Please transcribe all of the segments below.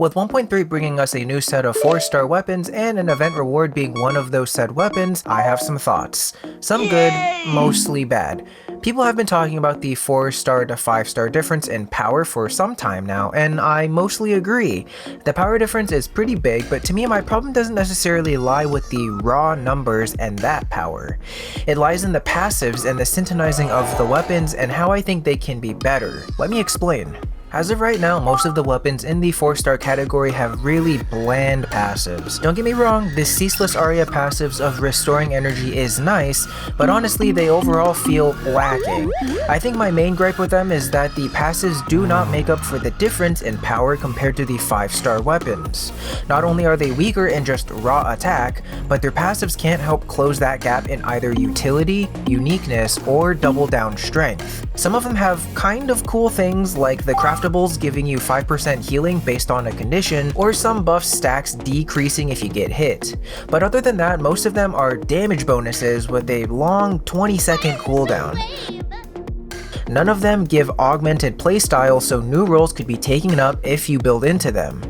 With 1.3 bringing us a new set of 4-star weapons and an event reward being one of those said weapons, I have some thoughts. Some good, mostly bad. People have been talking about the 4-star to 5-star difference in power for some time now, and I mostly agree. The power difference is pretty big, but to me my problem doesn't necessarily lie with the raw numbers and that power. It lies in the passives and the syntonizing of the weapons and how I think they can be better. Let me explain. As of right now, most of the weapons in the 4-star category have really bland passives. Don't get me wrong, the ceaseless aria passives of restoring energy is nice, but honestly they overall feel lacking. I think my main gripe with them is that the passives do not make up for the difference in power compared to the 5-star weapons. Not only are they weaker in just raw attack, but their passives can't help close that gap in either utility, uniqueness, or double down strength. Some of them have kind of cool things like the craftables giving you 5% healing based on a condition, or some buff stacks decreasing if you get hit. But other than that, most of them are damage bonuses with a long 20-second cooldown. None of them give augmented playstyle, so new roles could be taken up if you build into them.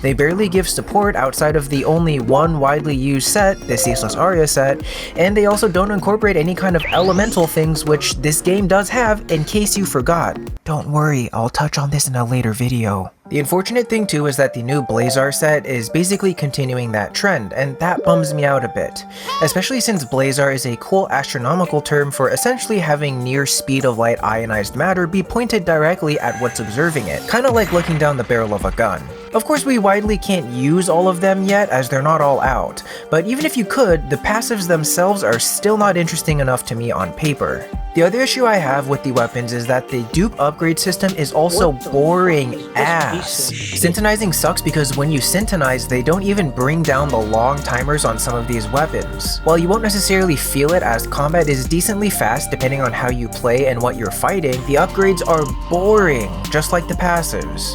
They barely give support outside of the only one widely used set, the Ceaseless Aria set, and they also don't incorporate any kind of elemental things, which this game does have, in case you forgot. Don't worry, I'll touch on this in a later video. The unfortunate thing too is that the new Blazar set is basically continuing that trend, and that bums me out a bit. Especially since Blazar is a cool astronomical term for essentially having near speed of light ionized matter be pointed directly at what's observing it, kinda like looking down the barrel of a gun. Of course we widely can't use all of them yet as they're not all out, but even if you could, the passives themselves are still not interesting enough to me on paper. The other issue I have with the weapons is that the dupe upgrade system is also boring ass. Syntonizing sucks because when you syntonize, they don't even bring down the long timers on some of these weapons. While you won't necessarily feel it as combat is decently fast depending on how you play and what you're fighting, the upgrades are boring, just like the passives.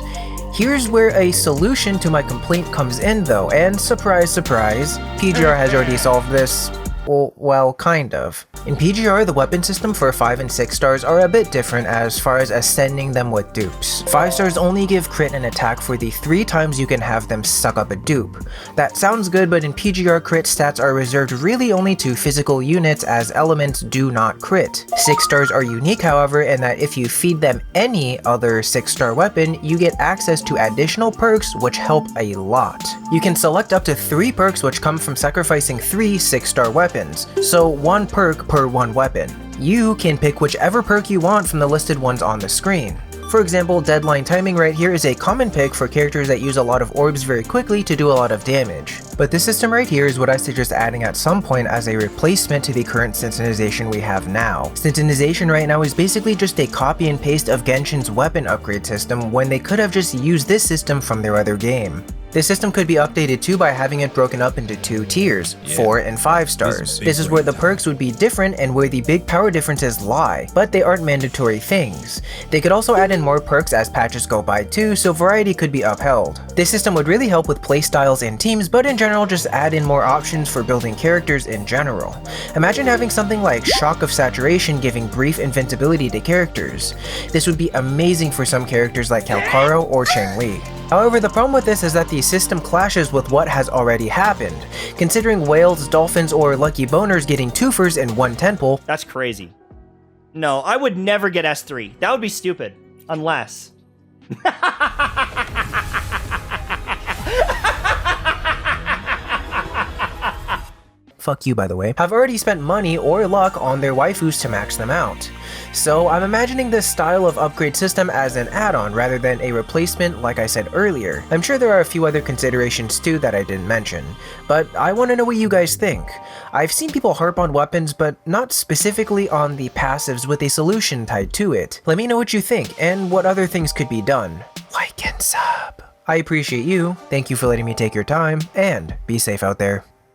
Here's where a solution to my complaint comes in though, and surprise surprise, PGR has already solved this. Well, kind of. In PGR, the weapon system for 5 and 6 stars are a bit different as far as ascending them with dupes. 5 stars only give crit and attack for the 3 times you can have them suck up a dupe. That sounds good, but in PGR crit stats are reserved really only to physical units as elements do not crit. 6 stars are unique however in that if you feed them any other 6-star weapon, you get access to additional perks which help a lot. You can select up to 3 perks which come from sacrificing 3 6-star weapons. So 1 perk per 1 weapon. You can pick whichever perk you want from the listed ones on the screen. For example, Deadline Timing right here is a common pick for characters that use a lot of orbs very quickly to do a lot of damage. But this system right here is what I suggest adding at some point as a replacement to the current syntonization we have now. Syntonization right now is basically just a copy and paste of Genshin's weapon upgrade system when they could have just used this system from their other game. This system could be updated too by having it broken up into 2 tiers, 4 and 5 stars. This is where the perks would be different and where the big power differences lie, but they aren't mandatory things. They could also add in more perks as patches go by too, so variety could be upheld. This system would really help with playstyles and teams, but in general just add in more options for building characters in general. Imagine having something like Shock of Saturation giving brief invincibility to characters. This would be amazing for some characters like Calcaro or Cheng-Li. However, the problem with this is that the system clashes with what has already happened. Considering whales, dolphins, or lucky boners getting twofers in one temple. That's crazy. No, I would never get S3. That would be stupid. Unless. Fuck you by the way, have already spent money or luck on their waifus to max them out. So I'm imagining this style of upgrade system as an add-on rather than a replacement like I said earlier. I'm sure there are a few other considerations too that I didn't mention, but I want to know what you guys think. I've seen people harp on weapons but not specifically on the passives with a solution tied to it. Let me know what you think and what other things could be done. Like and sub. I appreciate you, thank you for letting me take your time, and be safe out there.